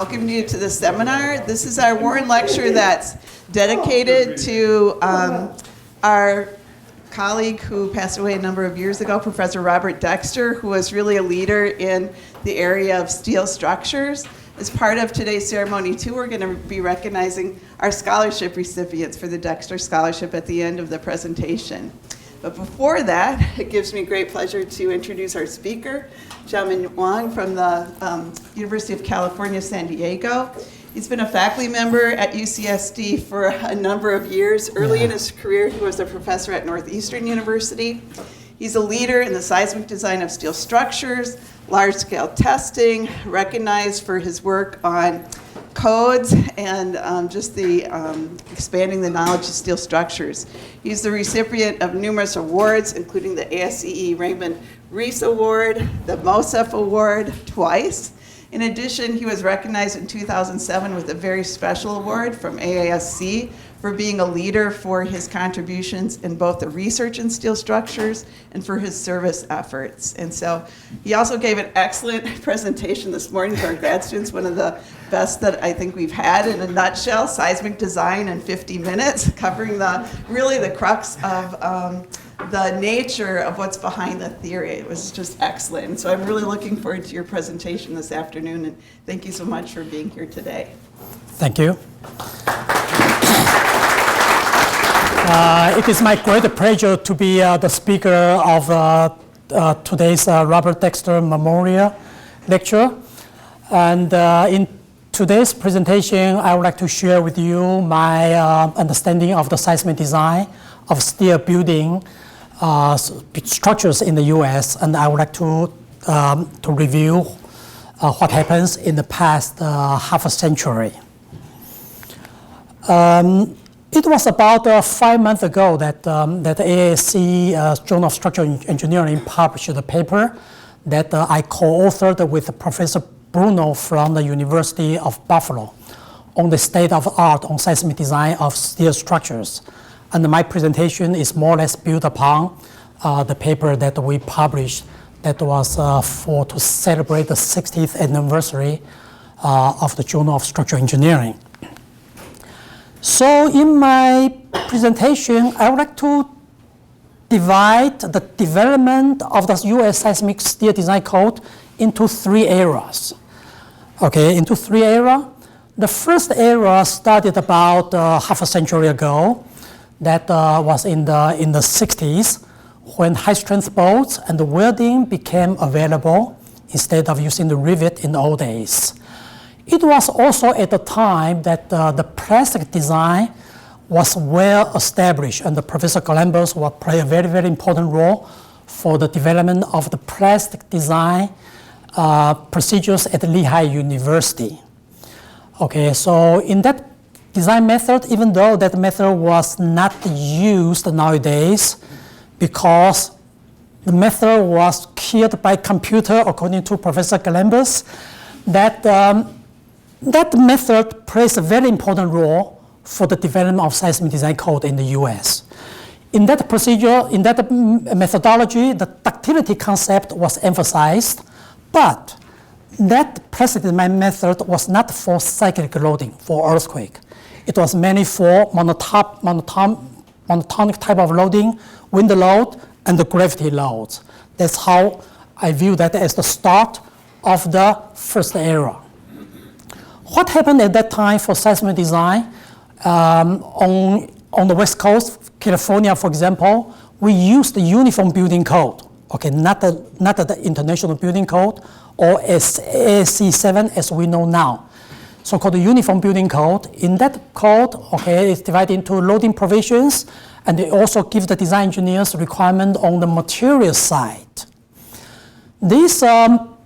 Welcome you to the seminar. This is our Warren Lecture that's dedicated to our colleague who passed away a number of years ago, Professor Robert Dexter, who was really a leader in the area of steel structures. As part of today's ceremony, too, we're going to be recognizing our scholarship recipients for the Dexter Scholarship at the end of the presentation. But before that, it gives me great pleasure to introduce our speaker, Chia-Ming Uang from the University of California, San Diego. He's been a faculty member at UCSD for a number of years. Early in his career, he was a professor at Northeastern University. He's a leader in the seismic design of steel structures, large-scale testing, recognized for his work on codes and just the expanding the knowledge of steel structures. He's the recipient of numerous awards, including the ASCE Raymond Reese Award, the MOSEF Award twice. In addition, he was recognized in 2007 with a very special award from AISC for being a leader for his contributions in both the research in steel structures and for his service efforts. And so he also gave an excellent presentation this morning to our grad students, one of the best that I think we've had in a nutshell, seismic design in 50 minutes, covering really the crux of the nature of what's behind the theory. It was just excellent. And so I'm really looking forward to your presentation this afternoon, and thank you so much for being here today. Thank you. It is my great pleasure to be the speaker of today's Robert Dexter Memorial Lecture. And in today's presentation, I would like to share with you my understanding of the seismic design of steel building structures in the U.S., and I would like to review what happens in the past half a century. It was about 5 months ago that ASCE Journal of Structural Engineering published a paper that I co-authored with Professor Bruno from the University of Buffalo on the state of art on seismic design of steel structures. And my presentation is more or less built upon the paper that we published that was to celebrate the 60th anniversary of the Journal of Structural Engineering. So in my presentation, I would like to divide the development of the U.S. Seismic Steel Design Code into 3 eras. Okay, into 3 eras. The first era started about half a century ago. That was in the 60s, when high-strength bolts and the welding became available instead of using the rivet in the old days. It was also at the time that the plastic design was well established, and the Professor Columbus will play a very, very important role for the development of the plastic design procedures at Lehigh University. Okay, so in that design method, even though that method was not used nowadays because the method was killed by computer, according to Professor Columbus, that method plays a very important role for the development of seismic design code in the US. In that procedure, in that methodology, the ductility concept was emphasized, but that plastic design method was not for cyclic loading, for earthquake. It was mainly for monotonic type of loading, wind load, and the gravity loads. That's how I view that as the start of the first era. What happened at that time for seismic design on the West Coast, California, for example, we used the Uniform Building Code, okay, not the International Building Code or ASCE 7 as we know now. So-called the Uniform Building Code. In that code, okay, it's divided into loading provisions, and they also give the design engineers requirement on the material side. These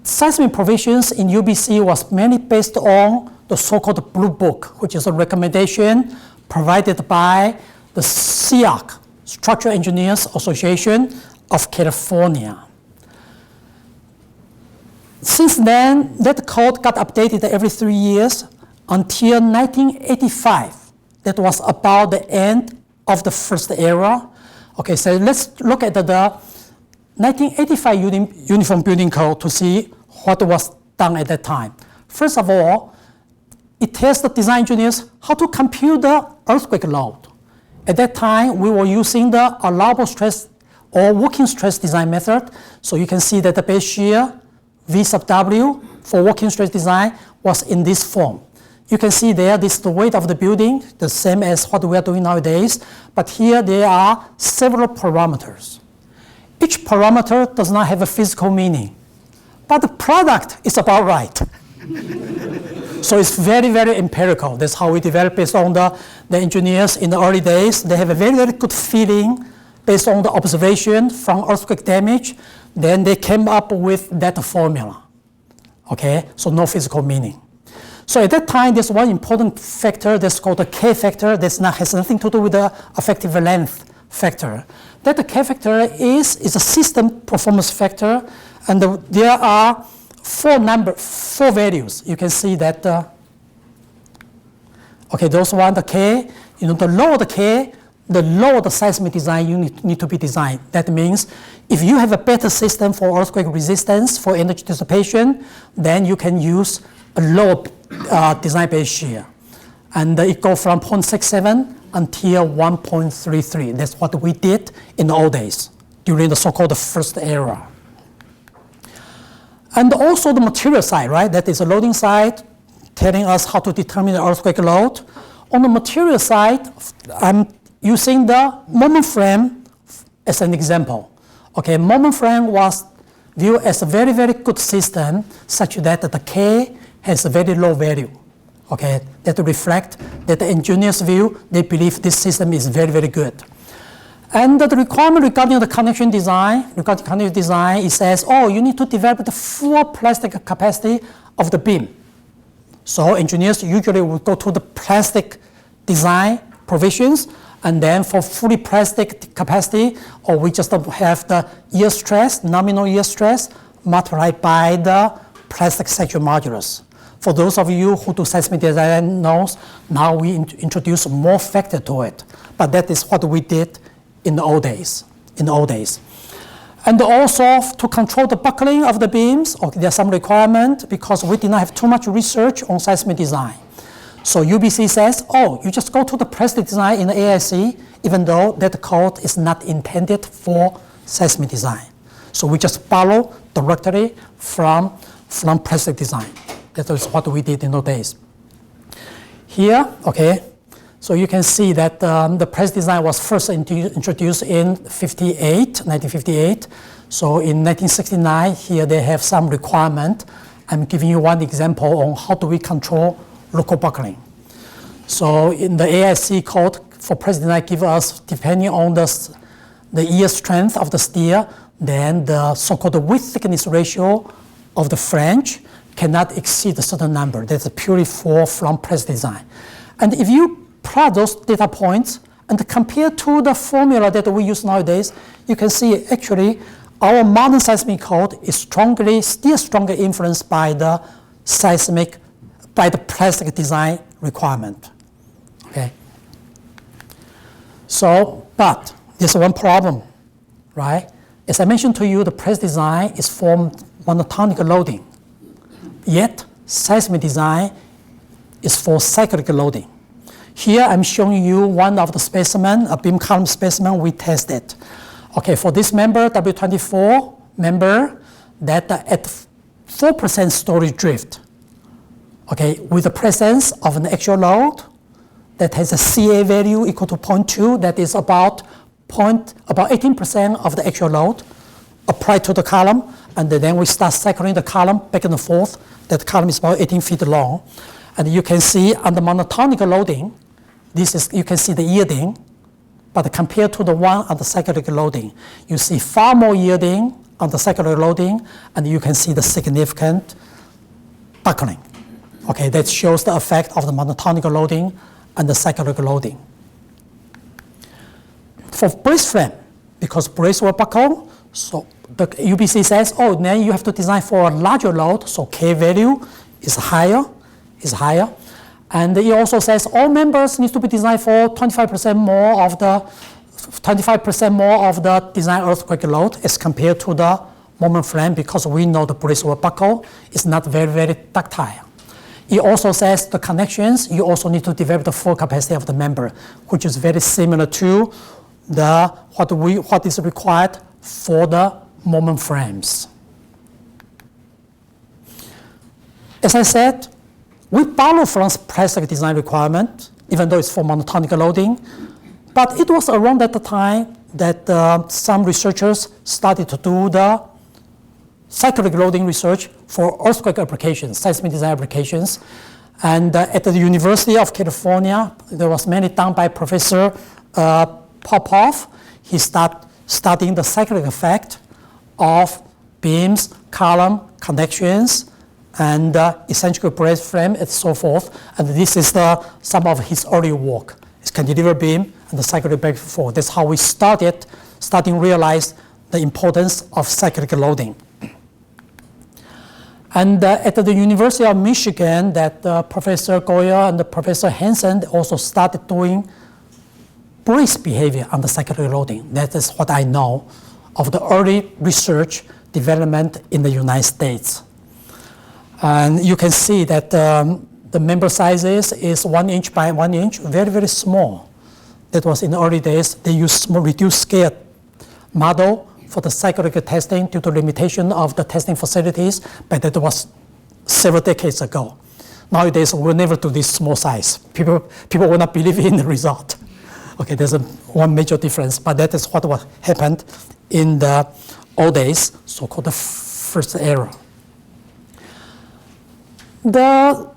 seismic provisions in UBC was mainly based on the so-called Blue Book, which is a recommendation provided by the SEAC, Structural Engineers Association of California. Since then, that code got updated every 3 years until 1985. That was about the end of the first era. Okay, so let's look at the 1985 Uniform Building Code to see what was done at that time. First of all, it tells the design engineers how to compute the earthquake load. At that time, we were using the allowable stress or working stress design method. So you can see that the base shear V sub W for working stress design was in this form. You can see there, this is the weight of the building, the same as what we are doing nowadays. But here there are several parameters. Each parameter does not have a physical meaning, but the product is about right. So it's very, very empirical. That's how we develop based on the engineers in the early days. They have a very, very good feeling based on the observation from earthquake damage. Then they came up with that formula. Okay, so no physical meaning. So at that time, there's one important factor that's called the K factor. That has nothing to do with the effective length factor. That the K factor is a system performance factor, and there are four values. You can see that. Okay, those one, the K. The lower the K, the lower the seismic design you need to be designed. That means if you have a better system for earthquake resistance, for energy dissipation, then you can use a lower design base shear. And it goes from 0.67 until 1.33. That's what we did in the old days, during the so-called first era. And also the material side, right? That is the loading side, telling us how to determine the earthquake load. On the material side, I'm using the moment frame as an example. Okay, moment frame was viewed as a very, very good system, such that the K has a very low value. Okay, that reflect that the engineer's view, they believe this system is very, very good. And the requirement regarding the connection design, it says, oh, you need to develop the full plastic capacity of the beam. So engineers usually will go to the plastic design provisions, and then for fully plastic capacity, or we just have the yield stress, nominal yield stress, multiplied by the plastic section modulus. For those of you who do seismic design knows, now we introduce more factor to it. But that is what we did in the old days. And also to control the buckling of the beams, okay, there's some requirement because we did not have too much research on seismic design. So UBC says, oh, you just go to the plastic design in the AISC, even though that code is not intended for seismic design. So we just follow directly from plastic design. That is what we did in those days. Here, okay, so you can see that the press design was first introduced in 1958. So in 1969, here they have some requirement. I'm giving you one example on how do we control local buckling. So in the AISC code for press design give us, depending on the yield strength of the steel, then the so-called width thickness ratio of the flange cannot exceed a certain number. That's purely from press design. And if you plot those data points and compare to the formula that we use nowadays, you can see actually our modern seismic code is still strongly influenced by the plastic design requirement. Okay. So, but there's one problem, right? As I mentioned to you, the press design is for monotonic loading. Yet, seismic design is for cyclic loading. Here, I'm showing you one of the specimen, a beam column specimen we tested. Okay, for this member, W24 member, that at 4% story drift, okay, with the presence of an actual load that has a CA value equal to 0.2, that is about 18% of the actual load applied to the column, and then we start cycling the column back and forth. That column is about 18 feet long. And you can see on the monotonic loading, you can see the yielding, but compared to the one on the cyclic loading, you see far more yielding on the cyclic loading, and you can see the significant buckling. Okay, that shows the effect of the monotonic loading and the cyclic loading. For brace frame, because brace will buckle, so the UBC says, oh, then you have to design for a larger load, so K value is higher. And it also says all members need to be designed for 25% more of the design earthquake load as compared to the moment frame, because we know the brace will buckle is not very, very ductile. It also says the connections, you also need to develop the full capacity of the member, which is very similar to what is required for the moment frames. As I said, we borrow from plastic design requirement, even though it's for monotonic loading. But it was around that time that some researchers started to do the cyclic loading research for earthquake applications, seismic design applications. And at the University of California, there was many done by Professor Popov. He started studying the cyclic effect of beams, column, connections, and eccentric brace frame, and so forth. And this is some of his early work. It's cantilever beam and the cyclic back and forth. That's how we starting to realize the importance of cyclic loading. And at the University of Michigan, that Professor Goyer and Professor Hansen also started doing brace behavior on the cyclic loading. That is what I know of the early research development in the United States. And you can see that the member sizes is 1 inch by 1 inch, very, very small. That was in the early days. They used reduced scale model for the cyclic testing due to limitation of the testing facilities, but that was several decades ago. Nowadays, we'll never do this small size. People will not believe in the result. Okay, there's one major difference, but that is what happened in the old days, so-called the first era. The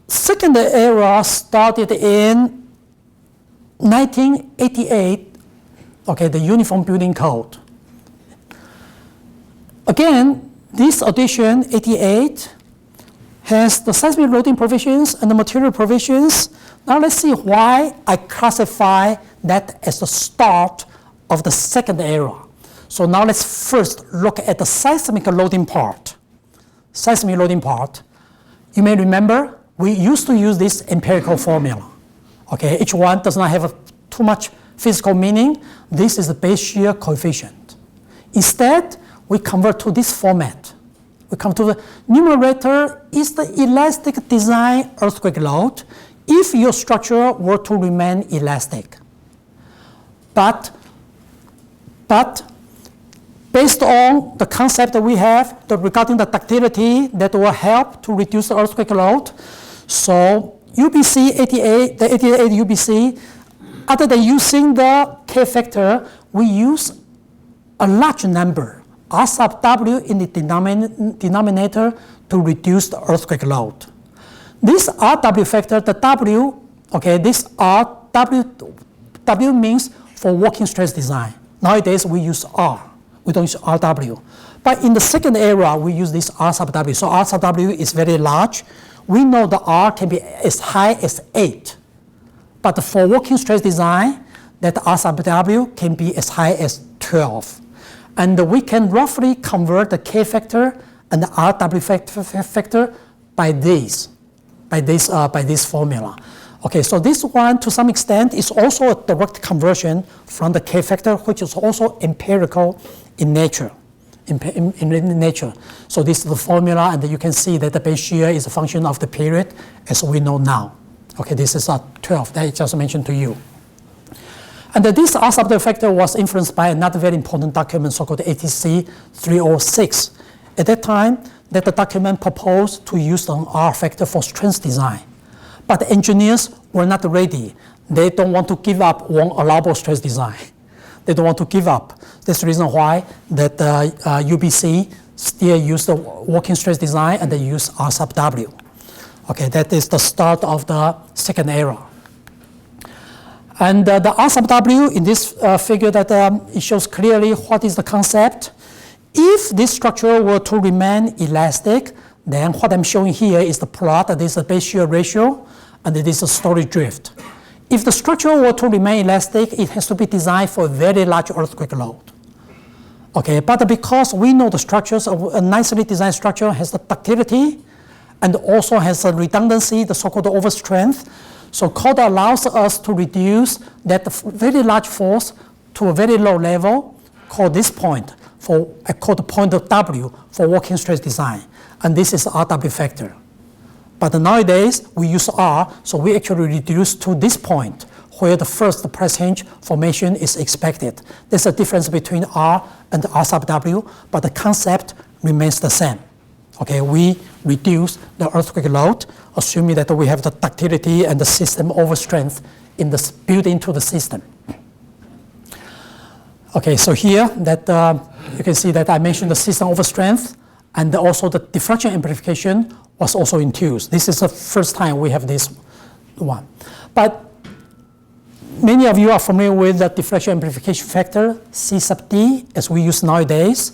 second era started in 1988, okay, the Uniform Building Code. Again, this edition, 88, has the seismic loading provisions and the material provisions. Now let's see why I classify that as the start of the second era. So now let's first look at the seismic loading part. Seismic loading part. You may remember, we used to use this empirical formula. Okay, each one does not have too much physical meaning. This is the base shear coefficient. Instead, we convert to this format. We come to the numerator is the elastic design earthquake load if your structure were to remain elastic. But based on the concept that we have regarding the ductility that will help to reduce the earthquake load, so UBC 88, the 88 UBC, other than using the K factor, we use a large number, R sub W in the denominator to reduce the earthquake load. This RW factor, the W, okay, this W means for working stress design. Nowadays we use R, we don't use RW. But in the second era, we use this R sub W. So R sub W is very large. We know the R can be as high as 8. But for working stress design, that R sub W can be as high as 12. And we can roughly convert the K factor and the RW factor by this formula. Okay, so this one, to some extent, is also a direct conversion from the K factor, which is also empirical in nature. In nature. So this is the formula, and you can see that the base shear is a function of the period, as we know now. Okay, this is 12 that I just mentioned to you. And this R sub W factor was influenced by another very important document, so-called ATC 306. At that time, that the document proposed to use an R factor for strength design. But the engineers were not ready. They don't want to give up on allowable stress design. They don't want to give up. That's the reason why that UBC still use the working stress design and they use R sub W. Okay, that is the start of the second era. And the R sub W in this figure that it shows clearly what is the concept. If this structure were to remain elastic, then what I'm showing here is the plot. This is the base shear ratio, and this is the story drift. If the structure were to remain elastic, it has to be designed for a very large earthquake load. Okay, but because we know the structures of a nicely designed structure has the ductility and also has a redundancy, the so-called overstrength. So code allows us to reduce that very large force to a very low level, called this point, I call the point of W for working stress design. And this is RW factor. But nowadays, we use R, so we actually reduce to this point where the first press hinge formation is expected. There's a difference between R and R sub W, but the concept remains the same. Okay, we reduce the earthquake load, assuming that we have the ductility and the system overstrength built into the system. Okay, so here that you can see that I mentioned the system overstrength, and also the diffraction amplification was also introduced. This is the first time we have this one. But many of you are familiar with the diffraction amplification factor, C sub D, as we use nowadays,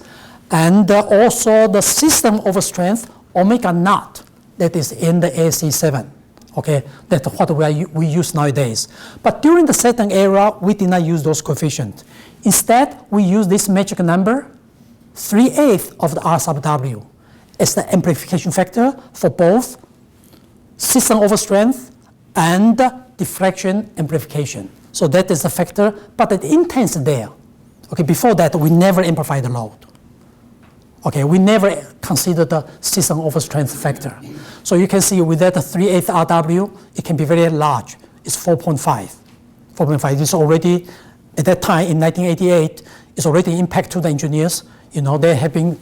and also the system overstrength, omega naught, that is in the ASCE 7. Okay, that's what we use nowadays. But during the certain era, we did not use those coefficients. Instead, we use this magic number, 3/8 of the R sub W, as the amplification factor for both system overstrength and diffraction amplification. So that is the factor, but the intent is there. Okay, before that, we never amplify the load. Okay, we never consider the system overstrength factor. So you can see with that 3/8 RW, it can be very large. It's 4.5. 4.5 is already, at that time in 1988, it's already impact to the engineers. You know, they have been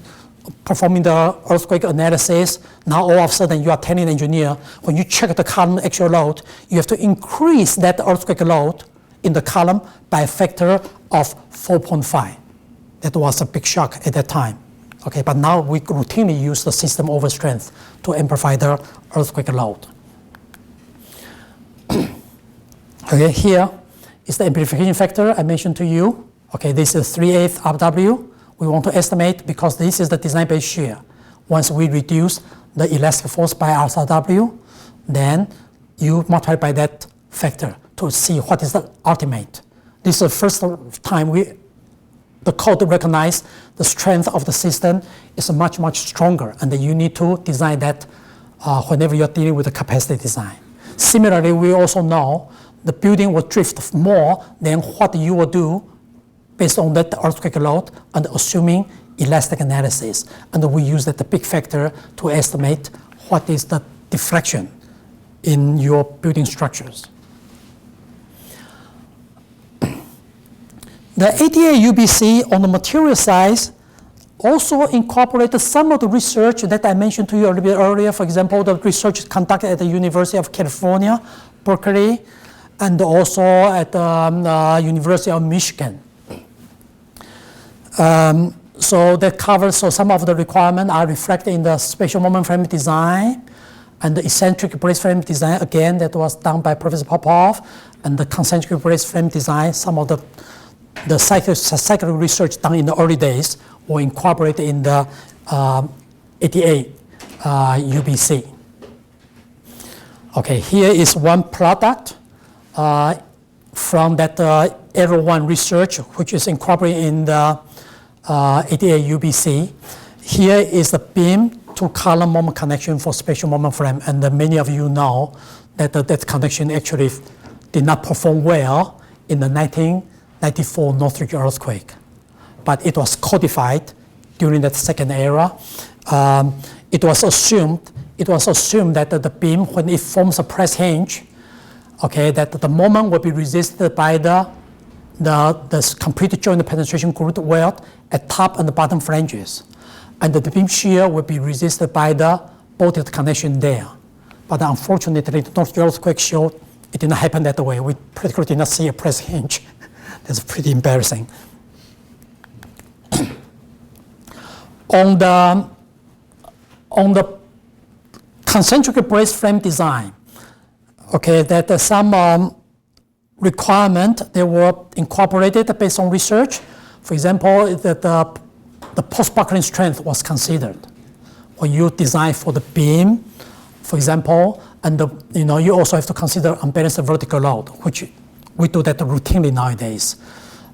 performing the earthquake analysis. Now all of a sudden you are telling the engineer, when you check the column actual load, you have to increase that earthquake load in the column by a factor of 4.5. That was a big shock at that time. Okay, but now we routinely use the system overstrength to amplify the earthquake load. Okay, here is the amplification factor I mentioned to you. Okay, this is 3/8 RW. We want to estimate because this is the design-based shear. Once we reduce the elastic force by R sub W, then you multiply by that factor to see what is the ultimate. This is the first time the code recognize the strength of the system is much, much stronger, and you need to design that whenever you're dealing with the capacity design. Similarly, we also know the building will drift more than what you will do based on that earthquake load and assuming elastic analysis. And we use that big factor to estimate what is the deflection in your building structures. The ATA UBC on the material side also incorporated some of the research that I mentioned to you a little bit earlier. For example, the research conducted at the University of California, Berkeley, and also at the University of Michigan. So that covers, so some of the requirements are reflected in the spatial moment frame design and the eccentric brace frame design, again, that was done by Professor Popov, and the concentric brace frame design, some of the cyclic research done in the early days were incorporated in the ATA UBC. Okay, here is one product from that Arrow 1 research, which is incorporated in the ATA UBC. Here is the beam to column moment connection for spatial moment frame, and many of you know that that connection actually did not perform well in the 1994 Northridge earthquake, but it was codified during that second era. It was assumed that the beam, when it forms a press hinge, okay, that the moment will be resisted by the complete joint penetration groove weld at top and the bottom flanges, and the beam shear will be resisted by the bolted connection there. But unfortunately, the Northridge earthquake showed it did not happen that way. We practically did not see a press hinge. That's pretty embarrassing. On the concentric brace frame design, okay, that some requirement they were incorporated based on research. For example, that the post-buckling strength was considered when you design for the beam, for example, and you also have to consider unbalanced vertical load, which we do that routinely nowadays.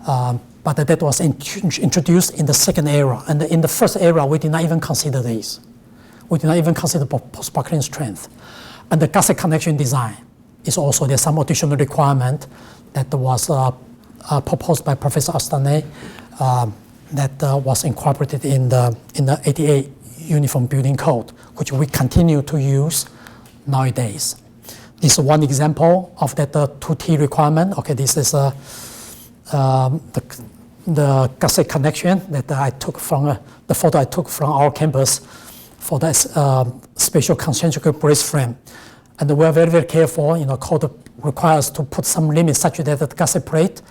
But that was introduced in the second era, and in the first era, we did not even consider these. We did not even consider post-buckling strength. And the gusset connection design is also, there's some additional requirement that was proposed by Professor Astane that was incorporated in the ATA Uniform Building Code, which we continue to use nowadays. This is one example of that 2T requirement. Okay, this is the gusset connection that I took from the photo I took from our campus for the special concentric brace frame. And we are very, very careful. Code requires to put some limits such that the gusset plate,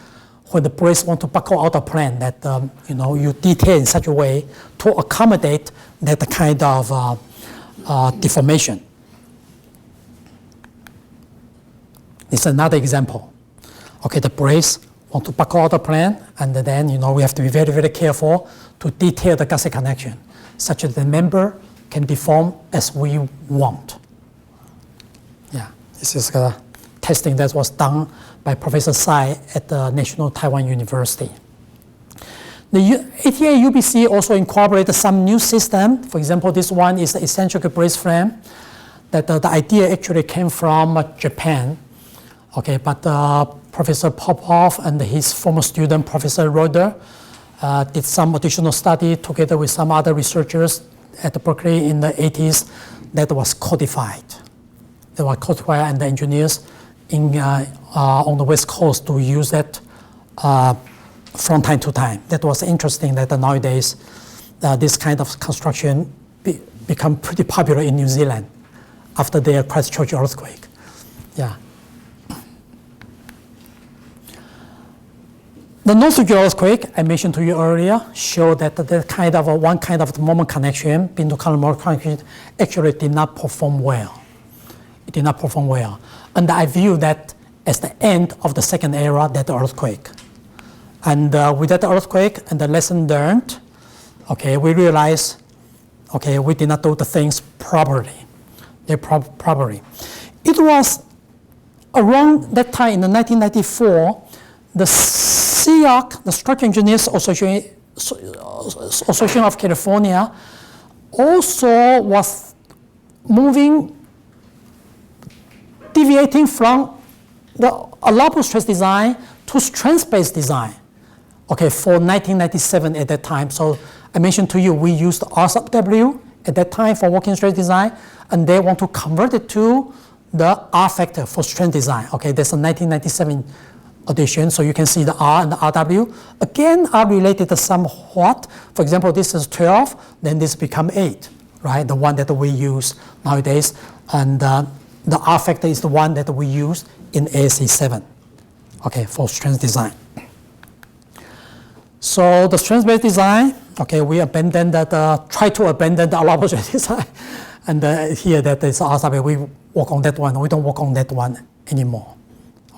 when the brace want to buckle out of plane, that you detail in such a way to accommodate that kind of deformation. This is another example. Okay, the brace want to buckle out of plane, and then we have to be very, very careful to detail the gusset connection, such that the member can deform as we want. Yeah, this is testing that was done by Professor Tsai at the National Taiwan University. The ATA UBC also incorporated some new system. For example, this one is the eccentric brace frame. That the idea actually came from Japan. Okay, but Professor Popov and his former student, Professor Roeder, did some additional study together with some other researchers at Berkeley in the 80s that was codified. They were codified, and the engineers on the West Coast to use that from time to time. That was interesting that nowadays this kind of construction become pretty popular in New Zealand after the Christchurch earthquake. Yeah. The Northridge earthquake I mentioned to you earlier showed that one kind of moment connection, pin to column moment connection, actually did not perform well. It did not perform well. And I view that as the end of the second era, that earthquake. And with that earthquake and the lesson learned, okay, we realized, okay, we did not do the things properly. Properly. It was around that time in the 1994, the SEOC, the Structural Engineers Association of California, also was deviating from the allowable stress design to strength-based design. Okay, for 1997 at that time. So I mentioned to you, we used R sub W at that time for working stress design, and they want to convert it to the R factor for strength design. Okay, that's a 1997 addition. So you can see the R and the RW. Again, are related to somewhat. For example, this is 12, then this become 8, right? The one that we use nowadays. And the R factor is the one that we use in ASCE 7, okay, for strength design. So the strength-based design, okay, we abandoned that, try to abandon the allowable stress design. And here that is RW, we work on that one. We don't work on that one anymore,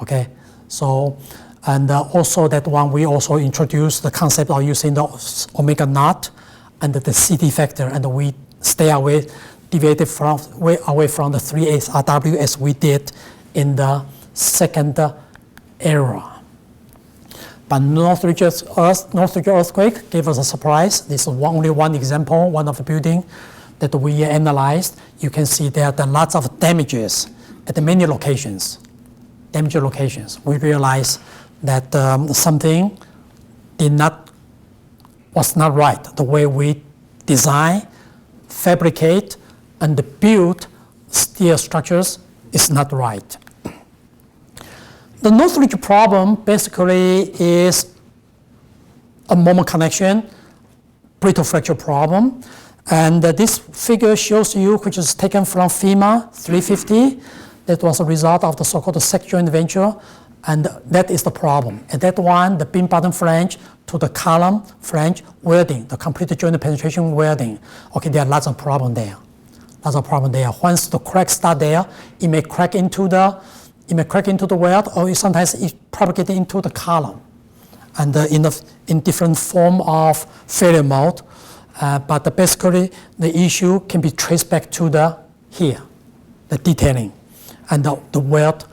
okay? So, and also that one, we also introduced the concept of using the omega naught and the CT factor, and we stay away, deviated way away from the 3/8 RW as we did in the second era. But Northridge earthquake gave us a surprise. This is only one example, one of the building that we analyzed. You can see there are lots of damages at many locations. We realized that something was not right. The way we design, fabricate, and build steel structures is not right. The Northridge problem basically is a moment connection, brittle fracture problem. And this figure shows you, which is taken from FEMA 350. That was a result of the so-called SEC joint venture, and that is the problem. And that one, the beam bottom flange to the column flange welding, the complete joint penetration welding. Okay, there are lots of problem there. Once the crack start there, it may crack into the weld, or sometimes it propagates into the column, and in different form of failure mode. But basically, the issue can be traced back to the detailing, and the weld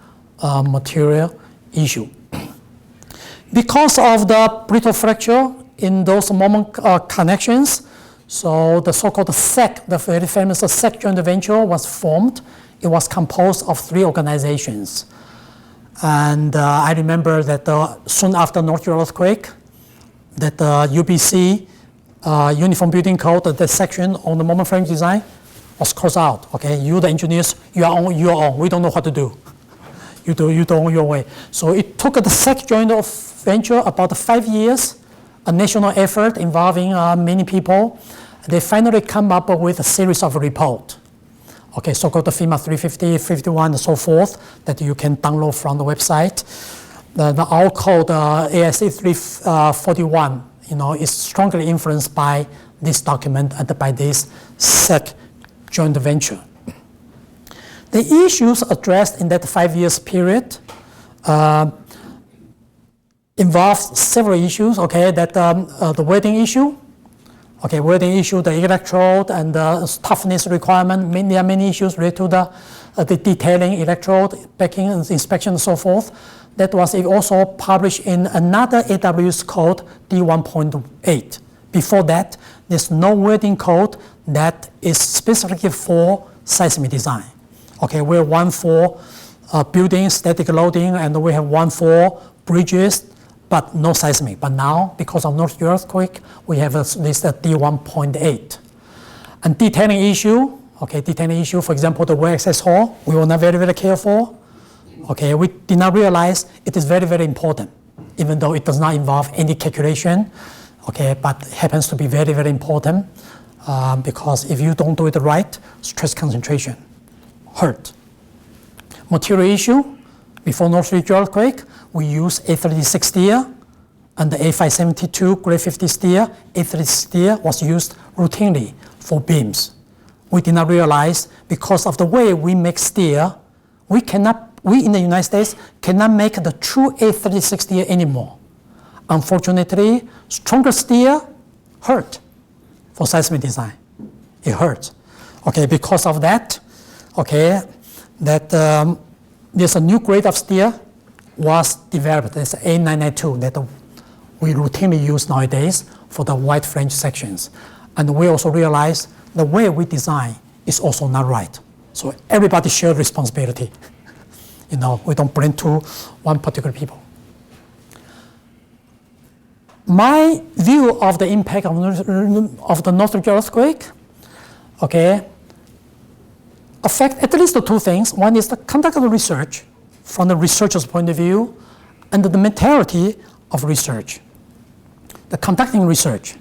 material issue. Because of the brittle fracture in those moment connections, so the so-called SEC, the very famous SEC joint venture was formed. It was composed of 3 organizations. And I remember that soon after Northridge earthquake, that UBC, Uniform Building Code, the section on the moment frame design, was crossed out. Okay, you the engineers, you are on your own. We don't know what to do. You do your way. So it took the SEC joint venture about 5 years, a national effort involving many people. They finally come up with a series of reports. Okay, so-called the FEMA 350, 51, and so forth, that you can download from the website. The all called ASCE 341, is strongly influenced by this document and by this SEC joint venture. The issues addressed in that 5 years period involves several issues. Okay, that the welding issue. Okay, welding issue, the electrode and the toughness requirement. There are many issues related to the detailing, electrode, packing, and inspection, and so forth. That was also published in another AWS code, D1.8. Before that, there's no welding code that is specifically for seismic design. Okay, we have one for buildings, static loading, and we have one for bridges, but no seismic. But now, because of Northridge earthquake, we have this D1.8. And detailing issue, for example, the well access hole, we were not very, very careful. Okay, we did not realize it is very, very important, even though it does not involve any calculation. Okay, but it happens to be very, very important because if you don't do it right, stress concentration hurt. Material issue, before Northridge earthquake, we use A36 steel and the A572 grade 50 steel. A36 steel was used routinely for beams. We did not realize because of the way we make steel, we in the United States cannot make the true A36 steel anymore. Unfortunately, stronger steel hurt for seismic design. It hurts. Okay, because of that, there's a new grade of steel was developed. It's A992 that we routinely use nowadays for the wide flange sections. And we also realize the way we design is also not right. So everybody shares responsibility. We don't blame to one particular people. My view of the impact of the Northridge earthquake, affect at least the two things. One is the conduct of the research from the researcher's point of view and the mentality of research. The conducting research.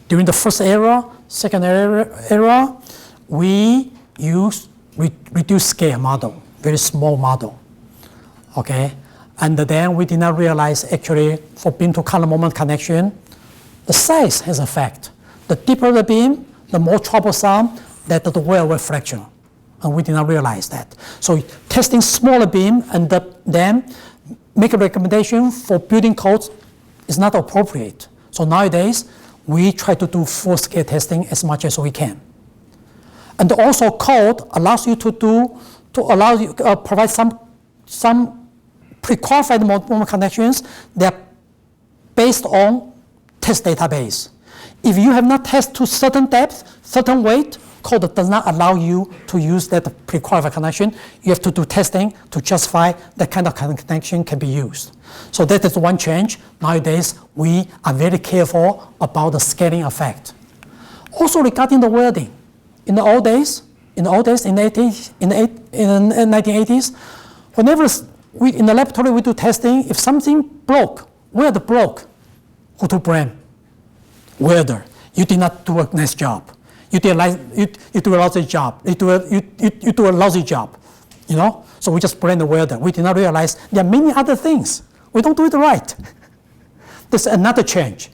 During the first era, second era, we use reduced scale model, very small model. Okay, and then we did not realize actually for beam to column moment connection, the size has effect. The deeper the beam, the more troublesome that the well will fracture. And we did not realize that. So testing smaller beam and then make a recommendation for building codes is not appropriate. So nowadays, we try to do full scale testing as much as we can. And also code allows you provide some pre-qualified moment connections that are based on test database. If you have not tested to certain depth, certain weight, code does not allow you to use that pre-qualified connection. You have to do testing to justify that kind of connection can be used. So that is one change. Nowadays, we are very careful about the scaling effect. Also regarding the welding, in the 1980s, whenever in the laboratory we do testing, if something broke, weld broke, who to blame? Welder. You did not do a nice job. You do a lousy job. You do a lousy job, So we just blame the welder. We did not realize there are many other things. We don't do it right. There's another change.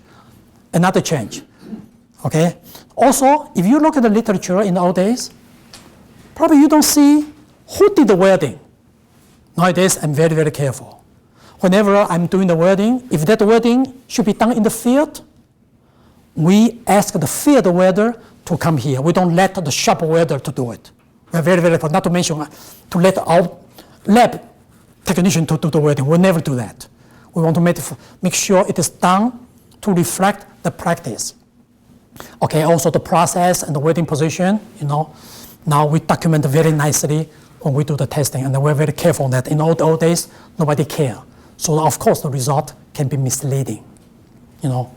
Okay. Also, if you look at the literature in the old days, probably you don't see who did the welding. Nowadays, I'm very, very careful. Whenever I'm doing the welding, if that welding should be done in the field, we ask the field welder to come here. We don't let the shop welder to do it. We're very, very careful, not to mention to let our lab technician to do the welding. We'll never do that. We want to make sure it is done to reflect the practice. Okay, also the process and the welding position, now we document very nicely when we do the testing, and we're very careful on that. In the old days, nobody cared. So of course the result can be misleading,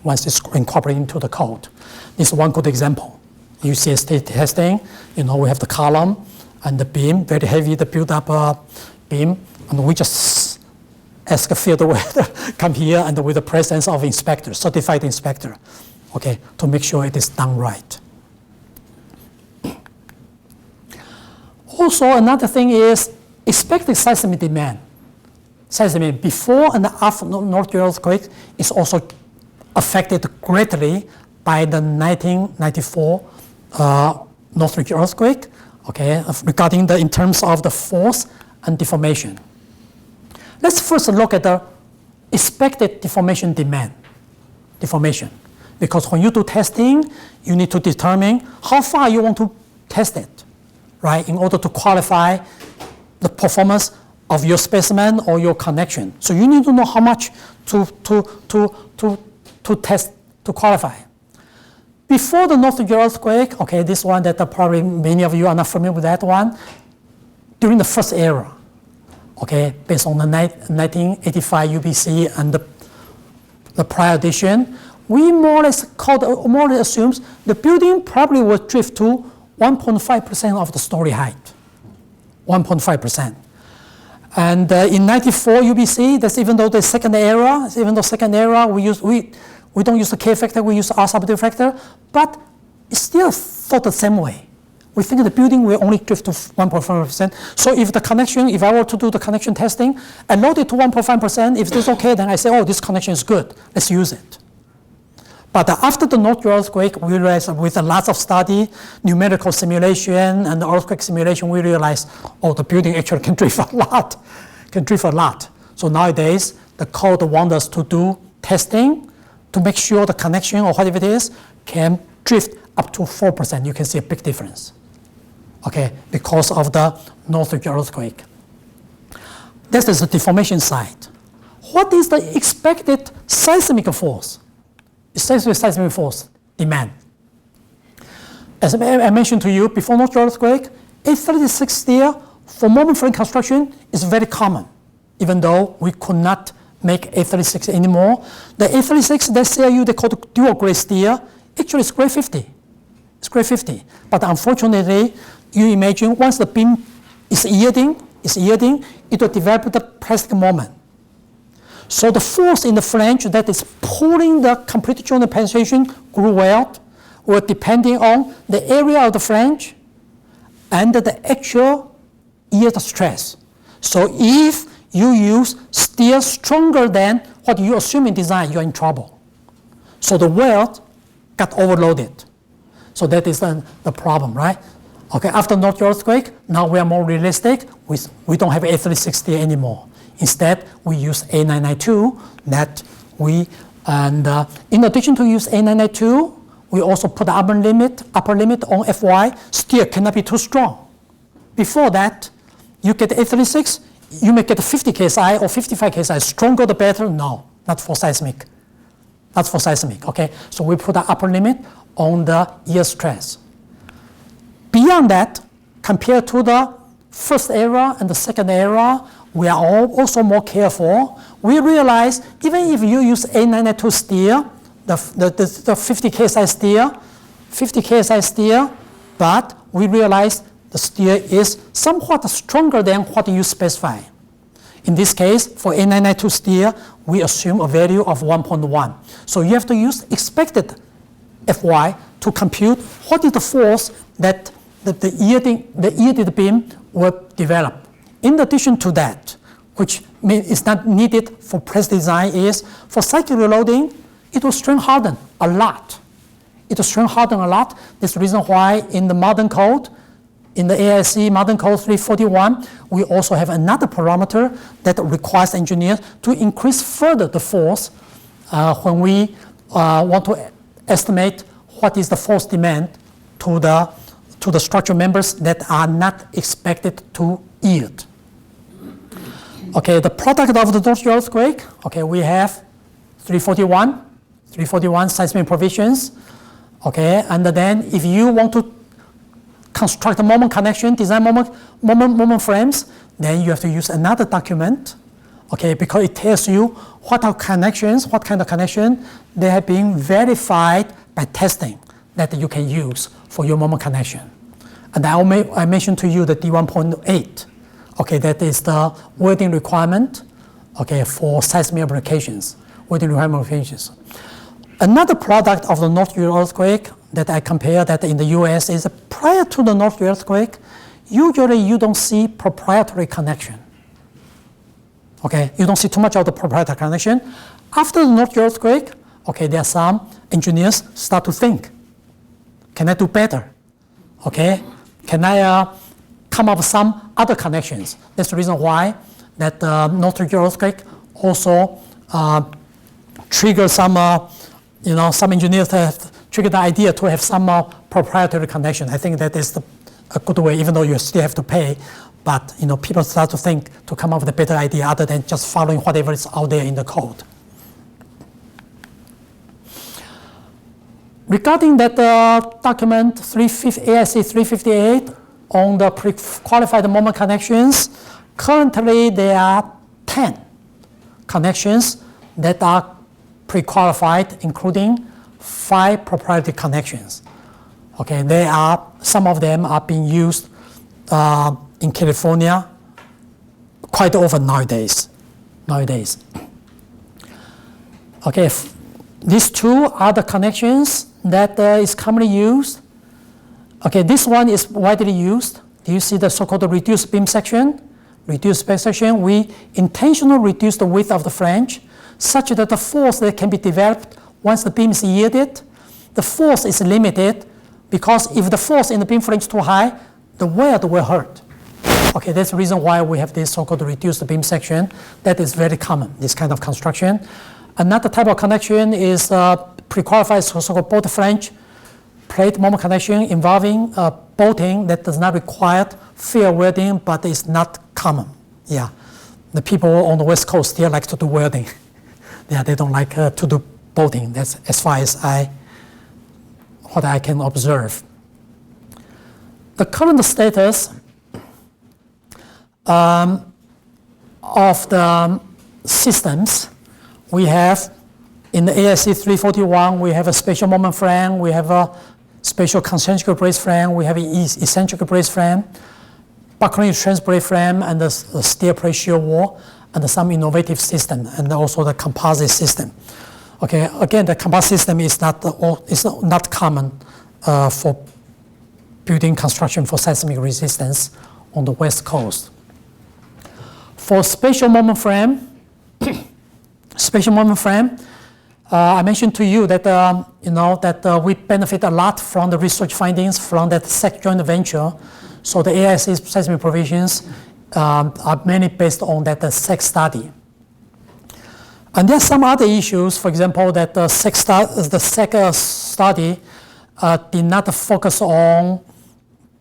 once it's incorporated into the code. This is one good example. UCST testing, we have the column and the beam, very heavy, the build-up beam, and we just ask a field welder come here and with the presence of inspector, certified inspector, okay, to make sure it is done right. Also, another thing is expected seismic demand. Seismic before and after Northridge earthquake is also affected greatly by the 1994 Northridge earthquake, okay, regarding in terms of the force and deformation. Let's first look at the expected deformation demand. Deformation. Because when you do testing, you need to determine how far you want to test it, right, in order to qualify the performance of your specimen or your connection. So you need to know how much to test to qualify. Before the Northridge earthquake, okay, this one that probably many of you are not familiar with that one, during the first era, okay, based on the 1985 UBC and the prior edition, we more or less assumes the building probably will drift to 1.5% of the story height, 1.5%. And in 94 UBC, that's even though second era, we don't use the K factor, we use R subdivision factor, but it's still thought the same way. We think the building will only drift to 1.5%. So if I were to do the connection testing, I load it to 1.5%, if it's okay, then I say, oh, this connection is good, let's use it. But after the Northridge earthquake, we realized with lots of study, numerical simulation, and earthquake simulation, we realized, oh, the building actually can drift a lot, So nowadays, the code wants us to do testing to make sure the connection or whatever it is can drift up to 4%. You can see a big difference, okay, because of the Northridge earthquake. This is the deformation side. What is the expected seismic force? Seismic force demand. As I mentioned to you before Northridge earthquake, A36 steel for moment frame construction is very common, even though we could not make A36 anymore. The A36, the CIU, they call it dual grade steel, actually it's grade 50. It's grade 50. But unfortunately, you imagine once the beam is yielding, it will develop the plastic moment. So the force in the flange that is pulling the complete joint penetration groove weld will depending on the area of the flange and the actual yield stress. So if you use steel stronger than what you assume in design, you're in trouble. So the weld got overloaded. So that is the problem, right? Okay, after Northridge earthquake, now we are more realistic. We don't have A36 steel anymore. Instead, we use A992 in addition to use A992, we also put the upper limit on FY. Steel cannot be too strong. Before that, you get A36, you may get 50 KSI or 55 KSI. Stronger the better? No, not for seismic. Not for seismic, okay? So we put the upper limit on the yield stress. Beyond that, compared to the first era and the second era, we are also more careful. We realize even if you use A992 steel, the 50 KSI steel, but we realize the steel is somewhat stronger than what you specify. In this case, for A992 steel, we assume a value of 1.1. So you have to use expected FY to compute what is the force that the yielded beam will develop. In addition to that, which is not needed for press design, is for cyclic reloading, it will strain harden a lot. It will strain harden a lot. That's the reason why in the modern code, in the AISC modern code 341, we also have another parameter that requires engineers to increase further the force when we want to estimate what is the force demand to the structural members that are not expected to yield. Okay, the product of the Northridge earthquake, okay, we have 341 seismic provisions, okay, and then if you want to construct a moment connection, design moment frames, then you have to use another document, okay, because it tells you what kind of connection they have been verified by testing, that you can use for your moment connection. And I mentioned to you the D1.8. Okay, that is the welding requirement, okay, for seismic applications, welding requirement applications. Another product of the Northridge earthquake that I compare that in the US is prior to the Northridge earthquake, usually you don't see proprietary connection. Okay, you don't see too much of the proprietary connection. After the Northridge earthquake, okay, there are some engineers start to think, can I do better? Okay, can I come up with some other connections? That's the reason why that Northridge earthquake also triggered some, some engineers have triggered the idea to have some proprietary connection. I think that is a good way, even though you still have to pay. But people start to think to come up with a better idea other than just following whatever is out there in the code. Regarding that document AISC 358 on the pre-qualified moment connections, currently there are 10 connections that are pre-qualified, including 5 proprietary connections. Okay, some of them are being used in California quite often nowadays. Okay, these 2 are the connections that is commonly used. Okay, this one is widely used. Do you see the so-called reduced beam section? Reduced beam section, we intentionally reduce the width of the flange such that the force that can be developed once the beam is yielded, the force is limited, because if the force in the beam flange is too high, the weld will hurt. Okay, that's the reason why we have this so-called reduced beam section. That is very common, this kind of construction. Another type of connection is pre-qualified so-called bolt flange plate moment connection involving bolting that does not require field welding, but is not common. Yeah, the people on the West Coast still like to do welding. Yeah, they don't like to do bolting. That's as far as what I can observe. The current status of the systems, we have in the AISC 341, we have a spatial moment frame, we have a spatial concentric brace frame, we have an eccentric brace frame, Buckling-restrained brace frame, and the steel plate shear wall, and some innovative system, and also the composite system. Okay, again, the composite system is not common for building construction for seismic resistance on the West Coast. For spatial moment frame, I mentioned to you that we benefit a lot from the research findings from that SEC joint venture. So the AISC seismic provisions are mainly based on that SEC study. And there are some other issues. For example, that the SEC study did not focus on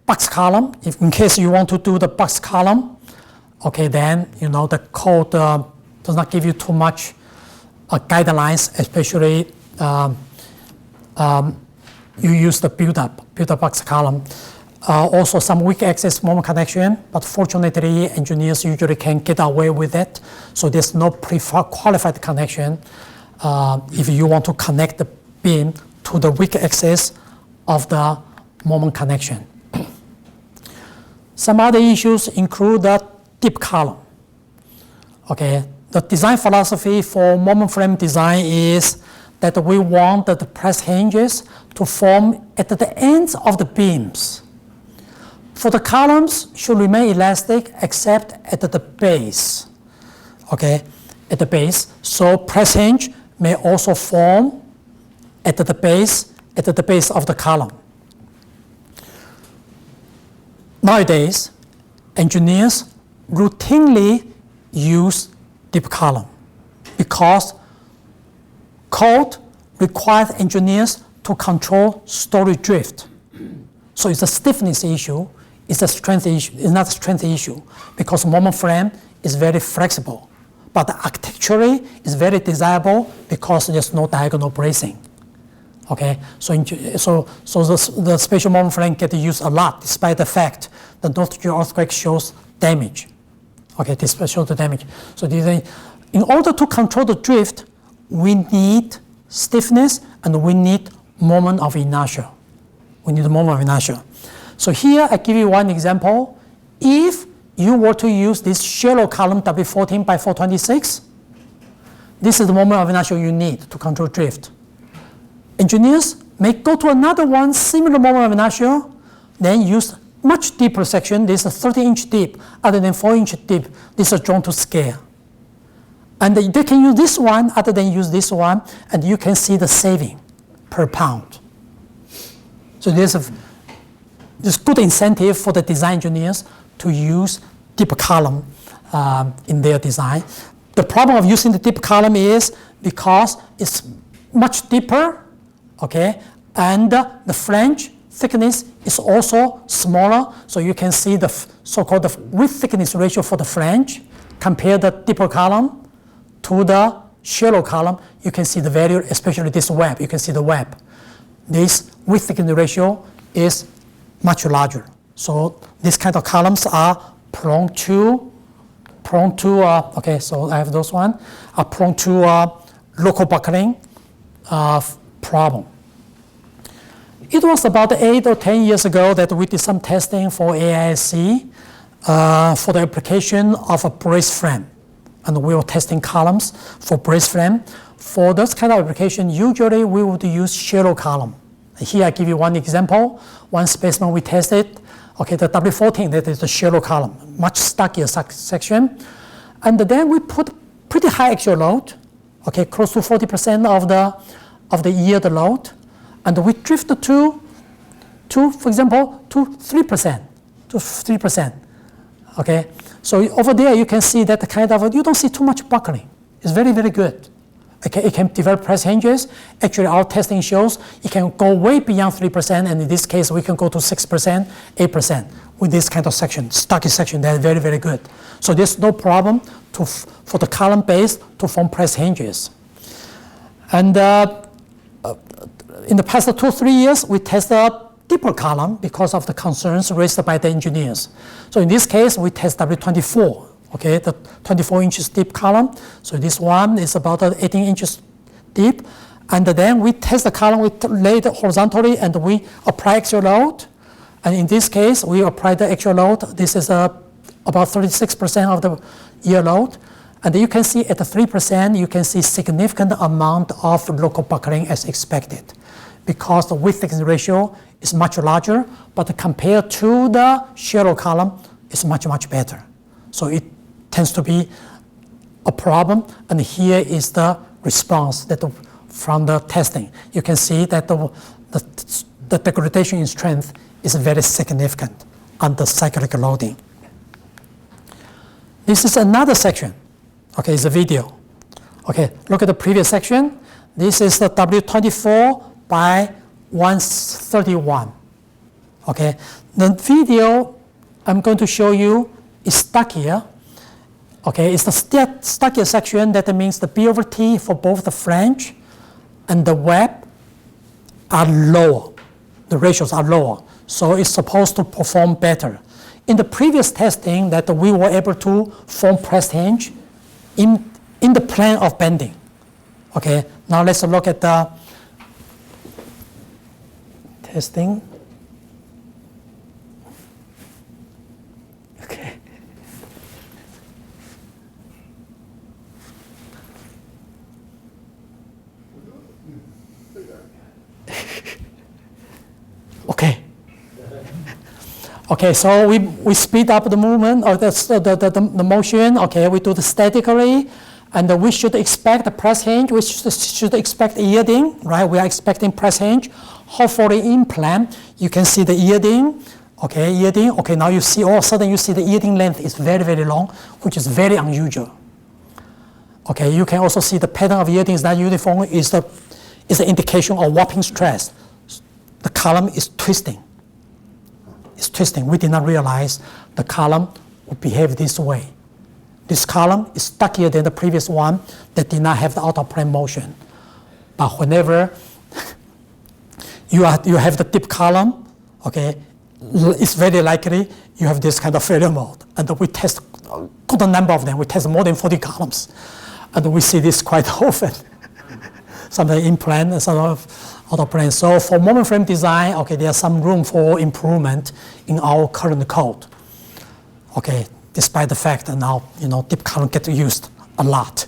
box column. If in case you want to do the box column, okay, then the code does not give you too much guidelines, especially you use the build-up box column. Also some weak access moment connection, but fortunately engineers usually can get away with it. So there's no pre-qualified connection if you want to connect the beam to the weak access of the moment connection. Some other issues include the deep column. Okay, the design philosophy for moment frame design is that we want the press hinges to form at the ends of the beams. For the columns, should remain elastic except at the base. Okay, at the base. So press hinge may also form at the base of the column. Nowadays, engineers routinely use deep column because code requires engineers to control story drift. So it's a stiffness issue. It's a strength issue. It's not a strength issue because moment frame is very flexible, but architecturally it's very desirable because there's no diagonal bracing. Okay, so the spatial moment frame gets used a lot, despite the fact the Northridge earthquake shows damage. Okay, this shows the damage. So in order to control the drift, we need stiffness and we need moment of inertia. We need the moment of inertia. So here I give you one example. If you were to use this shallow column W14 by 426, this is the moment of inertia you need to control drift. Engineers may go to another one, similar moment of inertia, then use much deeper section. This is a 30-inch deep, other than 4-inch deep. This is drawn to scale. And they can use this one other than use this one, and you can see the saving per pound. So there's good incentive for the design engineers to use deep column in their design. The problem of using the deep column is because it's much deeper, okay, and the flange thickness is also smaller, so you can see the so-called the width thickness ratio for the flange. Compare the deeper column to the shallow column, you can see the value, especially this web, you can see the web. This width thickness ratio is much larger. So these kind of columns are prone to okay, so I have those one, are prone to local buckling problem. It was about 8 or 10 years ago that we did some testing for AISC for the application of a brace frame. And we were testing columns for brace frame. For those kind of application, usually we would use shallow column. Here I give you one example. One specimen we tested, okay, the W14, that is the shallow column, much stockier section. And then we put pretty high actual load, okay, close to 40% of the yield load. And we drift to, for example, to 3%, okay? So over there you can see that the kind of, you don't see too much buckling. It's very, very good. Okay, it can develop press hinges. Actually, our testing shows it can go way beyond 3%, and in this case, we can go to 6%, 8% with this kind of section, stocky section. They're very, very good. So there's no problem for the column base to form press hinges. And in the past 2 or 3 years, we tested a deeper column because of the concerns raised by the engineers. So in this case, we test W24. Okay, the 24 inches deep column. So this one is about 18 inches deep. And then we test the column, we lay it horizontally, and we apply actual load. And in this case, we apply the actual load. This is about 36% of the year load. And you can see at the 3%, you can see significant amount of local buckling as expected, because the width thickness ratio is much larger, but compared to the shallow column, it's much, much better. So it tends to be a problem, and here is the response that from the testing. You can see that the degradation in strength is very significant under cyclic loading. This is another section. Okay, it's a video. Okay, look at the previous section. This is the W24 by 131. Okay, the video I'm going to show you is stockier. Okay, it's the stockier section. That means the B over T for both the flange and the web are lower. The ratios are lower, so it's supposed to perform better. In the previous testing, that we were able to form press hinge in the plane of bending. Okay, now let's look at the testing. Okay. Okay. Okay, so we speed up the movement or the motion. Okay, we do it statically, and we should expect the press hinge. We should expect yielding, right? We are expecting press hinge. Hopefully in plan, you can see the yielding. Okay, yielding. Okay, now you see all of a sudden you see the yielding length is very, very long, which is very unusual. Okay, you can also see the pattern of yielding is not uniform. Is the indication of warping stress. The column is twisting. It's twisting. We did not realize the column would behave this way. This column is stockier than the previous one that did not have the out-of-plane motion. But whenever you have the deep column, okay, it's very likely you have this kind of failure mode. And we test a good number of them. We test more than 40 columns. And we see this quite often. Sometimes in plan, some of out of plane. So for moment frame design, okay, there's some room for improvement in our current code. Okay, despite the fact that now, deep column get used a lot.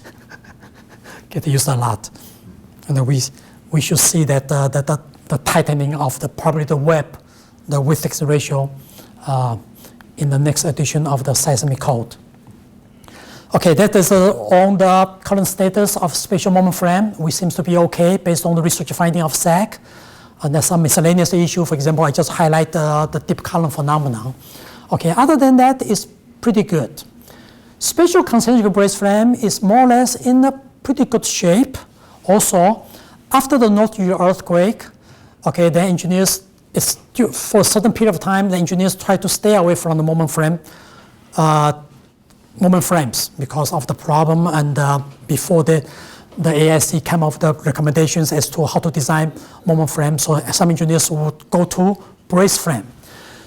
And we should see that the tightening of probably the web, the width ratio in the next edition of the seismic code. Okay, that is on the current status of spatial moment frame. We seems to be okay based on the research finding of SAC. And there's some miscellaneous issue. For example, I just highlight the deep column phenomenon. Okay, other than that, it's pretty good. Spatial concentric brace frame is more or less in a pretty good shape. Also, after the Northridge earthquake, okay, the engineers, for a certain period of time, the engineers try to stay away from the moment frames because of the problem, and before the AISC came up with the recommendations as to how to design moment frame, so some engineers would go to brace frame.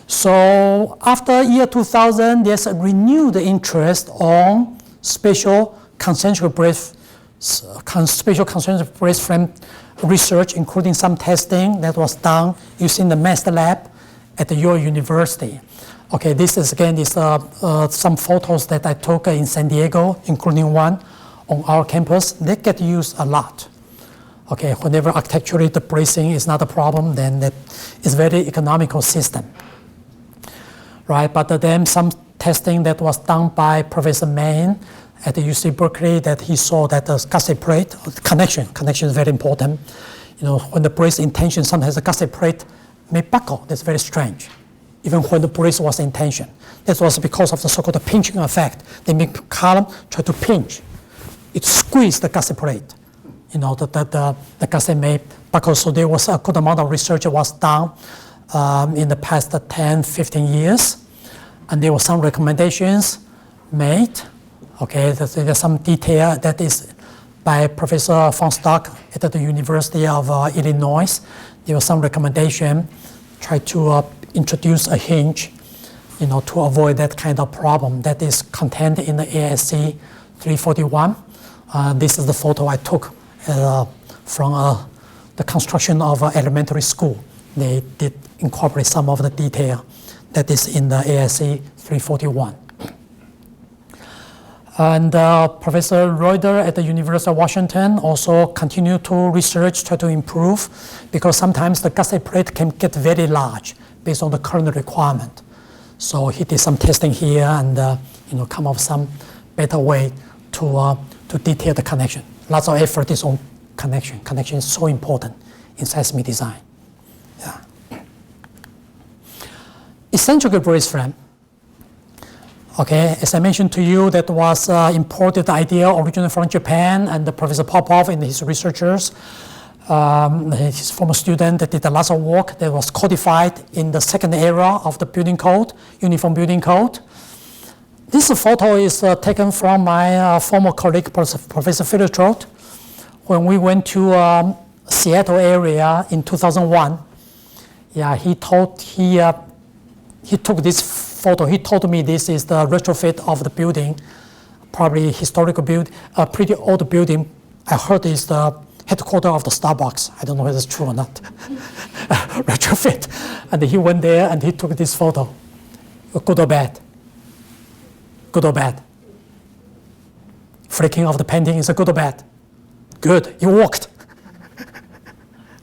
So after year 2000, there's a renewed interest on spatial concentric brace frame research, including some testing that was done using the master lab at your university. Okay, this is again some photos that I took in San Diego, including one on our campus. They get used a lot. Okay, whenever architecturally the bracing is not a problem, then that is very economical system. Right, but then some testing that was done by Professor Main at the UC Berkeley, that he saw that the gusset plate connection is very important. When the brace in tension, sometimes the gusset plate may buckle. That's very strange, even when the brace was in tension. That was because of the so-called pinching effect. They make column try to pinch. It squeezed the gusset plate. The gusset may buckle. So there was a good amount of research that was done in the past 10, 15 years. And there were some recommendations made. Okay, there's some detail that is by Professor von Stock at the University of Illinois. There was some recommendation, try to introduce a hinge, to avoid that kind of problem that is contained in the ASCE 341. This is the photo I took from the construction of elementary school. They did incorporate some of the detail that is in the ASCE 341. And Professor Reuter at the University of Washington also continued to research, try to improve, because sometimes the gusset plate can get very large based on the current requirement. So he did some testing here and come up with some better way to detail the connection. Lots of effort is on connection. Connection is so important in seismic design. Yeah. Eccentric brace frame. Okay, as I mentioned to you, that was imported idea originally from Japan, and Professor Popov and his researchers, his former student, that did a lot of work that was codified in the second era of the building code, Uniform Building Code. This photo is taken from my former colleague, Professor Philitrot, when we went to Seattle area in 2001. Yeah, he took this photo. He told me this is the retrofit of the building, probably historical building, a pretty old building. I heard it's the headquarters of the Starbucks. I don't know whether it's true or not. Retrofit. And he went there and he took this photo. Good or bad? Good or bad? Flicking of the painting is a good or bad? Good. It worked.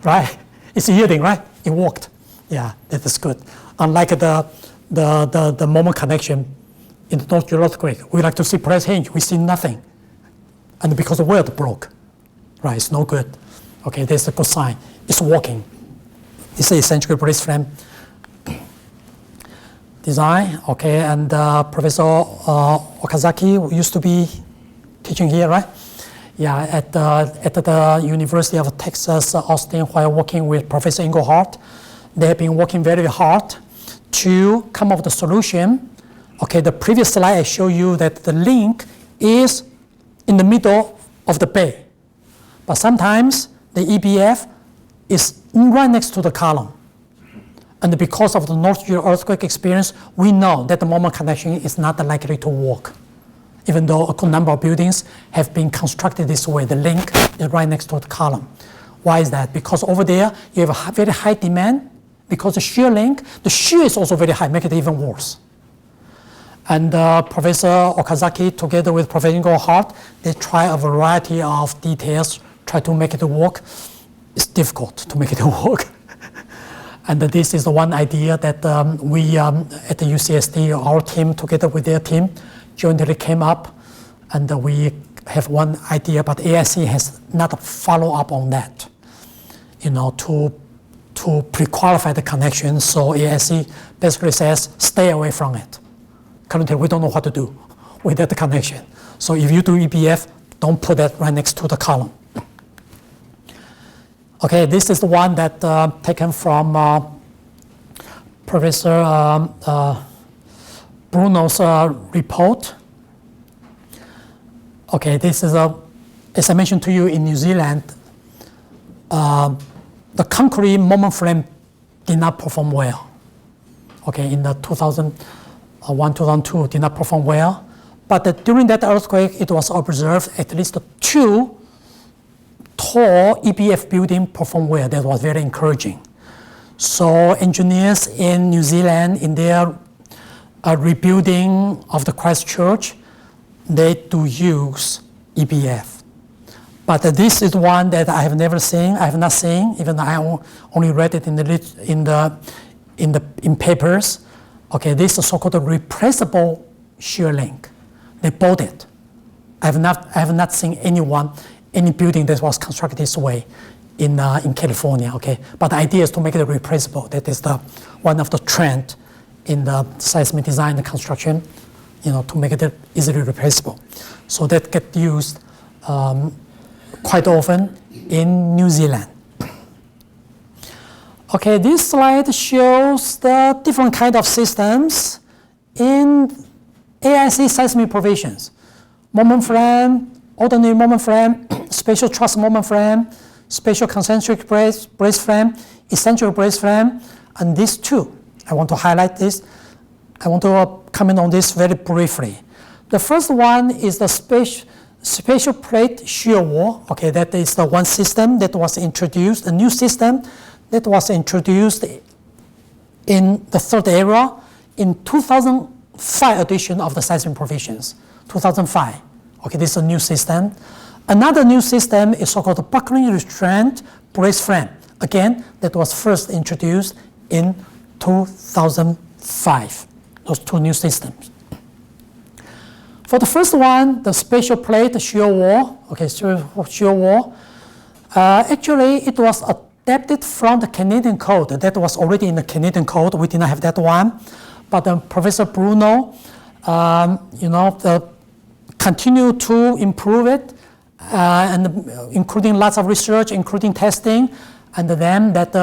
Right? It's yielding, right? It worked. Yeah, that is good. Unlike the moment connection in the Northridge earthquake, we like to see press hinge, we see nothing. And because the weld broke, right, it's no good. Okay, that's a good sign. It's working. It's an eccentric brace frame design, okay, and Professor Okazaki used to be teaching here, right? Yeah, at the University of Texas, Austin, while working with Professor Engelhardt. They have been working very hard to come up with a solution. Okay, the previous slide I showed you that the link is in the middle of the bay. But sometimes the EBF is right next to the column. And because of the Northridge earthquake experience, we know that the moment connection is not likely to work. Even though a good number of buildings have been constructed this way, the link is right next to the column. Why is that? Because over there, you have a very high demand because the shear link, the shear is also very high, make it even worse. And Professor Okazaki, together with Professor Inglehart, they try a variety of details, try to make it work. It's difficult to make it work. And this is the one idea that we at the UCSD, our team, together with their team, jointly came up, and we have one idea, but AISC has not followed up on that, to pre-qualify the connection. So AISC basically says, stay away from it. Currently, we don't know what to do with that connection. So if you do EBF, don't put that right next to the column. Okay, this is the one that taken from Professor Bruno's report. Okay, this is as I mentioned to you in New Zealand, the concrete moment frame did not perform well. Okay, in the 2001, 2002 did not perform well. But during that earthquake, it was observed at least 2 tall EBF building performed well. That was very encouraging. So engineers in New Zealand, in their rebuilding of the Christ Church, they do use EBF. But this is one that I have never seen. I have not seen, even though I only read it in papers. Okay, this is so-called a replaceable shear link. They bought it. I have not seen any building that was constructed this way in California. Okay, but the idea is to make it replaceable. That is one of the trend in the seismic design and construction, to make it easily replaceable. So that gets used quite often in New Zealand. Okay, this slide shows the different kind of systems in AISC seismic provisions. Moment frame, ordinary moment frame, spatial truss moment frame, spatial concentric brace frame, eccentric brace frame, and these two. I want to highlight this. I want to comment on this very briefly. The first one is the spatial plate shear wall. Okay, that is the one system that was introduced, a new system that was introduced in the third era in 2005 edition of the seismic provisions, 2005. Okay, this is a new system. Another new system is so-called Buckling-restrained brace frame. Again, that was first introduced in 2005. Those two new systems. For the first one, the spatial plate shear wall, shear wall, actually it was adapted from the Canadian code. That was already in the Canadian code. We did not have that one. But Professor Bruno, continued to improve it, and including lots of research, including testing, and then that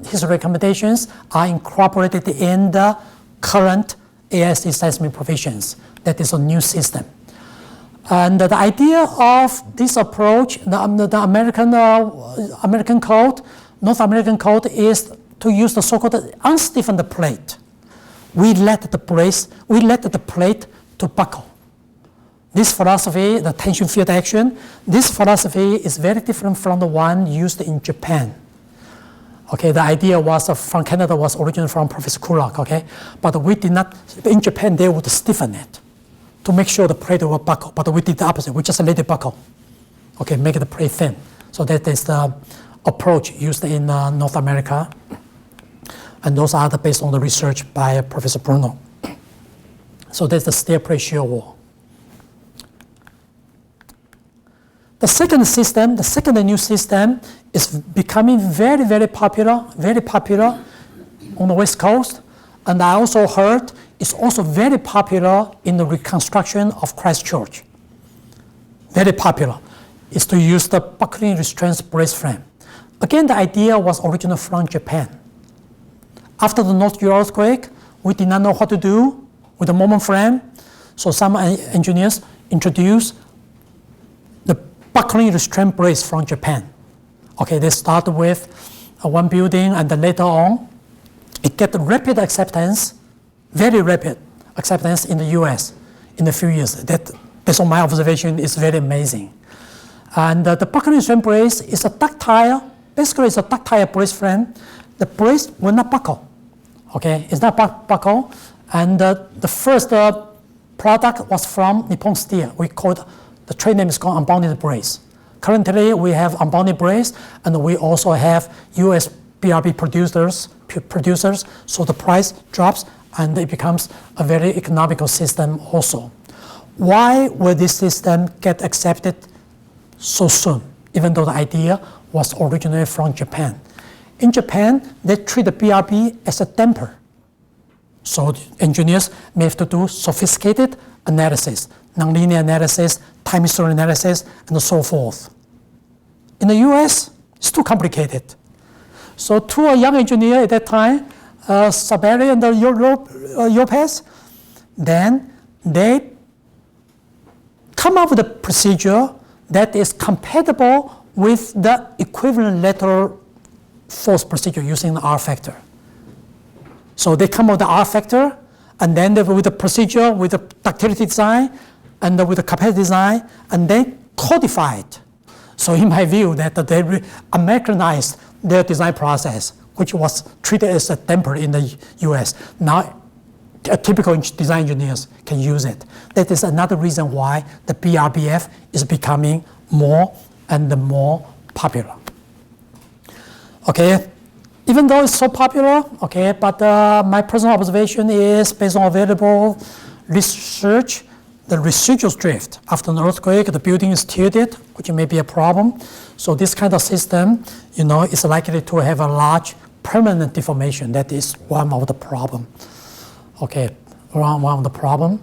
his recommendations are incorporated in the current AISC seismic provisions. That is a new system. And the idea of this approach, the American code, North American code, is to use the so-called unstiffened plate. We let the plate to buckle. This philosophy, the tension field action, this philosophy is very different from the one used in Japan. Okay, the idea was from Canada was originally from Professor Kulak, okay? But we did not, in Japan they would stiffen it to make sure the plate will buckle, but we did the opposite, we just let it buckle. Okay, make the plate thin. So that is the approach used in North America. And those are based on the research by Professor Bruno. So that's the stair plate shear wall. The second new system is becoming very, very popular on the West Coast. And I also heard it's also very popular in the reconstruction of Christ Church. Very popular. Is to use the Buckling-restrained brace frame. Again, the idea was originally from Japan. After the Northridge earthquake, we did not know what to do with the moment frame. So some engineers introduced Buckling-restrained brace from Japan. Okay, they started with one building, and then later on, it get rapid acceptance, very rapid acceptance in the US in a few years. That, based on my observation, is very amazing. And the Buckling-restrained brace is a ductile basically it's a ductile brace frame. The brace will not buckle. Okay, it's not buckle. And the first product was from Nippon Steel. We called, the trade name is called unbounded brace. Currently, we have unbounded brace, and we also have US BRB producers, so the price drops, and it becomes a very economical system also. Why will this system get accepted so soon, even though the idea was originally from Japan? In Japan, they treat the BRB as a damper. So engineers may have to do sophisticated analysis, nonlinear analysis, time history analysis, and so forth. In the US, it's too complicated. So to a young engineer at that time, Saberi and Lopez, then they come up with a procedure that is compatible with the equivalent lateral force procedure using the R factor. So they come up with the R factor, and then with the procedure, with the ductility design, and with the capacity design, and they codify it. So in my view, that they Americanized their design process, which was treated as a damper in the US. Now, typical design engineers can use it. That is another reason why the BRBF is becoming more and more popular. Okay, even though it's so popular, okay, but my personal observation is based on available research, the residual drift after an earthquake, the building is tilted, which may be a problem. So this kind of system, is likely to have a large permanent deformation. That is one of the problem. Okay, one of the problem.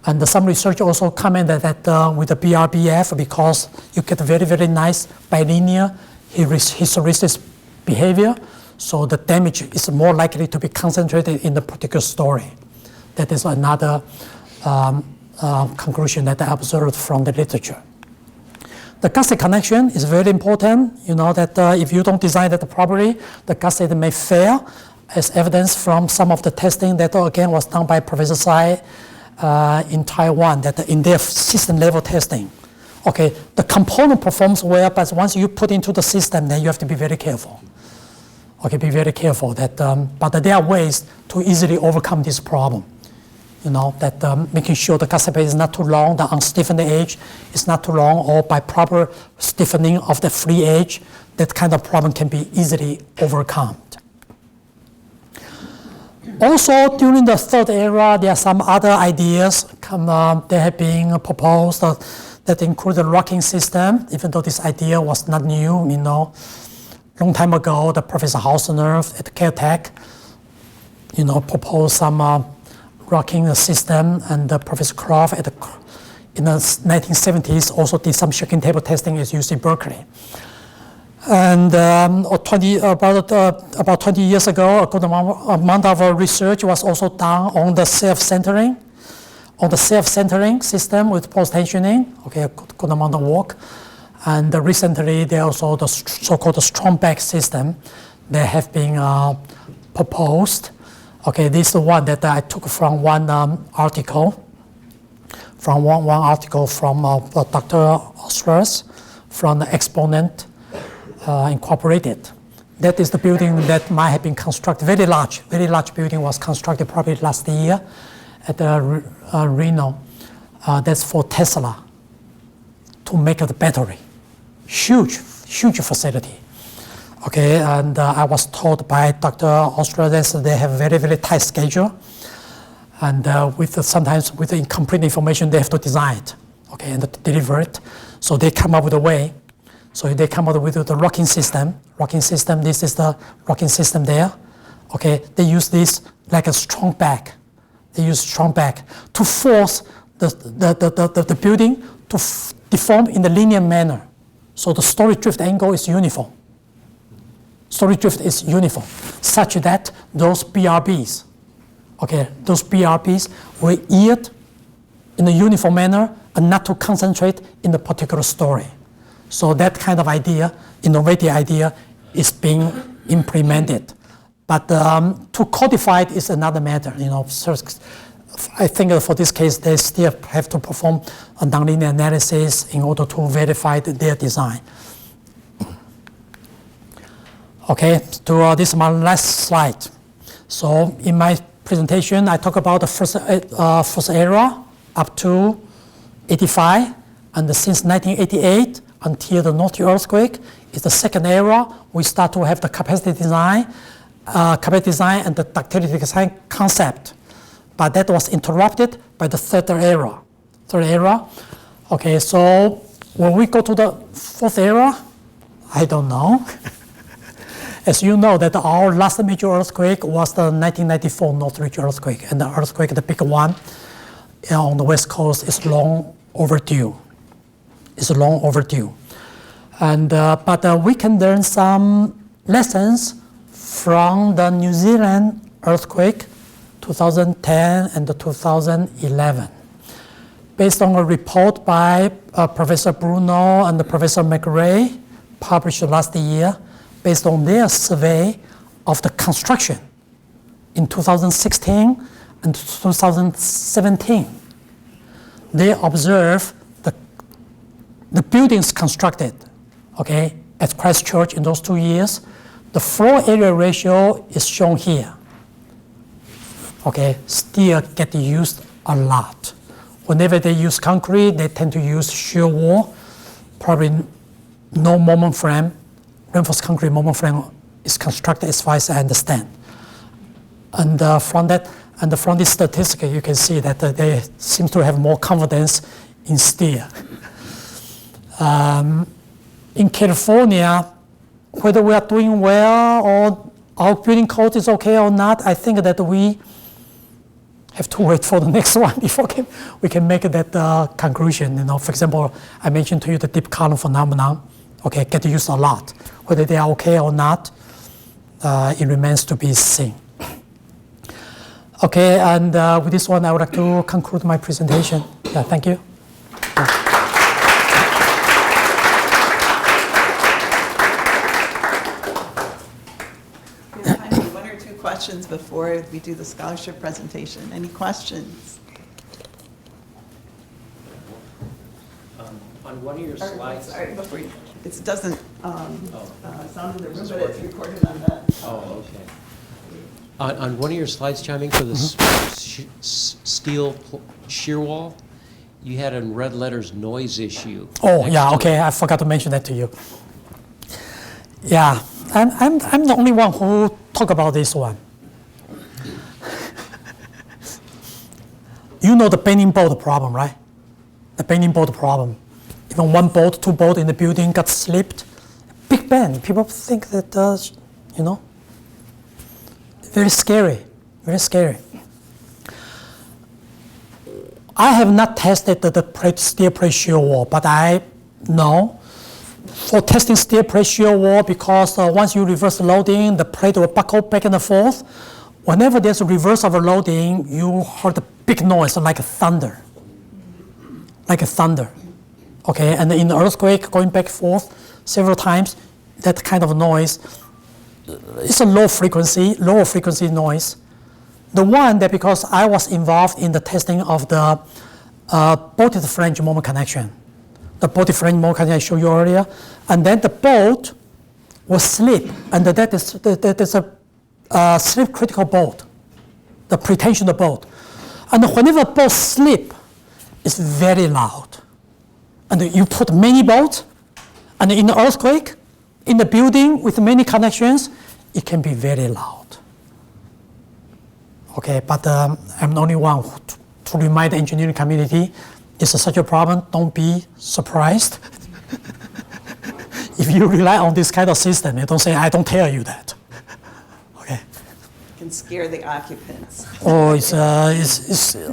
And some research also commented that with the BRBF, because you get very, very nice bilinear hysteresis behavior, so the damage is more likely to be concentrated in the particular story. That is another conclusion that I observed from the literature. The gusset connection is very important. That if you don't design that properly, the gusset may fail, as evidence from some of the testing that again was done by Professor Tsai in Taiwan, that in their system level testing. Okay, the component performs well, but once you put into the system, then you have to be very careful. Okay, be very careful that, but there are ways to easily overcome this problem. That making sure the gusset base is not too long, the unstiffened edge is not too long, or by proper stiffening of the free edge, that kind of problem can be easily overcome. Also, during the third era, there are some other ideas that have been proposed that include the rocking system, even though this idea was not new. Long time ago, the Professor Hausner at Caltech, proposed some rocking system, and Professor Croft in the 1970s also did some shaking table testing as used in Berkeley. And about 20 years ago, a good amount of research was also done on the self-centering, system with post-tensioning. Okay, a good amount of work. And recently, there also the so-called strong back system that have been proposed. Okay, this is the one that I took from one article, from Dr. Ostrow's, from the Exponent Incorporated. That is the building that might have been constructed, very large building was constructed probably last year at Reno. That's for Tesla to make the battery. Huge facility. Okay, and I was told by Dr. Ostrow that they have very, very tight schedule, and sometimes with incomplete information they have to design it, okay, and deliver it. So they come up with a way. So they come up with the rocking system. This is the rocking system there. Okay, they use this like a strong back. They use strong back to force the building to deform in the linear manner. So the story drift angle is uniform. Story drift is uniform, such that those BRBs will yield in a uniform manner and not to concentrate in the particular story. So that kind of idea, innovative idea, is being implemented. But to codify it is another matter. I think for this case, they still have to perform a nonlinear analysis in order to verify their design. Okay, this is my last slide. So in my presentation, I talk about the first era up to 85, and since 1988 until the Northridge earthquake is the second era. We start to have the capacity design and the ductility design concept, but that was interrupted by the third era. Okay, so when we go to the fourth era, I don't know. As you know, that our last major earthquake was the 1994 Northridge earthquake, and the earthquake, the big one on the West Coast, is long overdue. And but we can learn some lessons from the New Zealand earthquake, 2010 and the 2011. Based on a report by Professor Bruno and Professor McRae, published last year, based on their survey of the construction in 2016 and 2017. They observed the buildings constructed, okay, at Christchurch in those 2 years. The floor area ratio is shown here. Okay, still get used a lot. Whenever they use concrete, they tend to use shear wall, probably no moment frame. Reinforced concrete moment frame is constructed as far as I understand. And from this statistic, you can see that they seem to have more confidence in steel. In California, whether we are doing well or our building code is okay or not, I think that we have to wait for the next one before we can make that conclusion. You know, for example, I mentioned to you the deep column phenomenon. Okay, get used a lot. Whether they are okay or not, it remains to be seen. Okay, and with this one, I would like to conclude my presentation. Yeah, thank you. We have time for one or two questions before we do the scholarship presentation. Any questions? On one of your slides. Sorry, before you, it doesn't sound in the room, but it's recorded on that. Oh, okay. On one of your slides, Chia-Ming, for the steel shear wall, you had in red letters noise issue. Oh, yeah, okay, I forgot to mention that to you. Yeah, I'm the only one who talk about this one. You know the bending bolt problem, right? The bending bolt problem. Even one bolt, two bolts in the building got slipped. Big bang. People think that, you know, very scary, very scary. I have not tested the steel plate shear wall, but I know for testing steel plate shear wall, because once you reverse loading, the plate will buckle back and forth. Whenever there's a reverse of a loading, you heard a big noise like a thunder. Like a thunder. Okay, and in the earthquake, going back and forth several times, that kind of noise, it's a lower frequency noise. The one that, because I was involved in the testing of the bolted flange moment connection, the bolted flange moment connection I showed you earlier, and then the bolt was slip, and that is a slip critical bolt, the pretension bolt. And whenever bolt slip, it's very loud. And you put many bolts, and in the earthquake, in the building with many connections, it can be very loud. Okay, but I'm the only one to remind the engineering community, it's such a problem, don't be surprised. If you rely on this kind of system, you don't say, I don't tell you that. Okay. It can scare the occupants. Oh, it's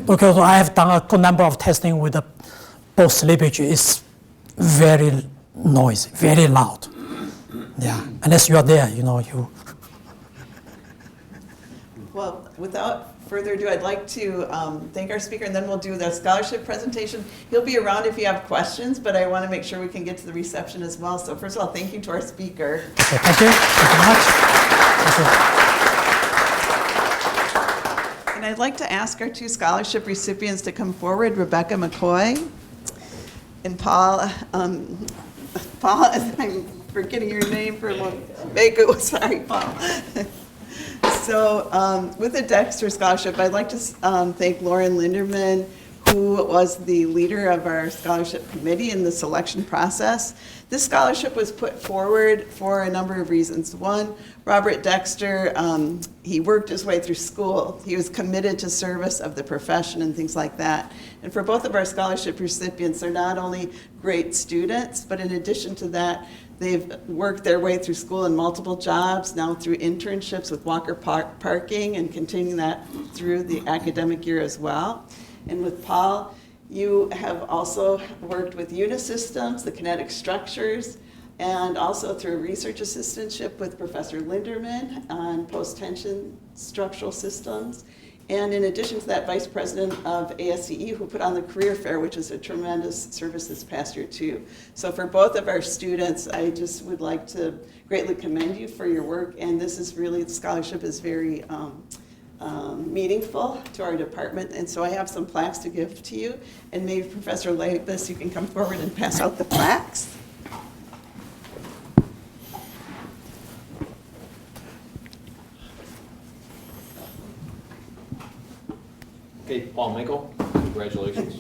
because I have done a good number of testing with the bolt slippage. It's very noisy, very loud. Yeah, unless you are there, you know, you. Well, without further ado, I'd like to thank our speaker, and then we'll do the scholarship presentation. He'll be around if you have questions, but I want to make sure we can get to the reception as well. So first of all, thank you to our speaker. Okay, thank you. Thank you very much. Thank you. And I'd like to ask our two scholarship recipients to come forward, Rebecca McCoy and Paul Paul, I'm forgetting your name for a moment. Mako, sorry, Paul. So with the Dexter Scholarship, I'd like to thank Lauren Linderman, who was the leader of our scholarship committee in the selection process. This scholarship was put forward for a number of reasons. One, Robert Dexter, he worked his way through school. He was committed to service of the profession and things like that. And for both of our scholarship recipients, they're not only great students, but in addition to that, they've worked their way through school in multiple jobs, now through internships with Walker Parking, and continuing that through the academic year as well. And with Paul, you have also worked with Unisystems, the kinetic structures, and also through a research assistantship with Professor Linderman on post-tension structural systems. And in addition to that, Vice President of ASCE, who put on the Career Fair, which is a tremendous service this past year too. So for both of our students, I just would like to greatly commend you for your work. And this is really, the scholarship is very meaningful to our department. And so I have some plaques to give to you. And maybe Professor Labus, you can come forward and pass out the plaques. Okay, Paul Michael, congratulations.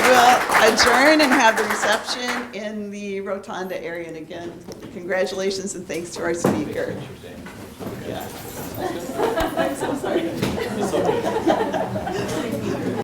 We'll adjourn and have the reception in the rotunda area. And again, congratulations and thanks to our speaker. Yeah. I'm so sorry. It's okay.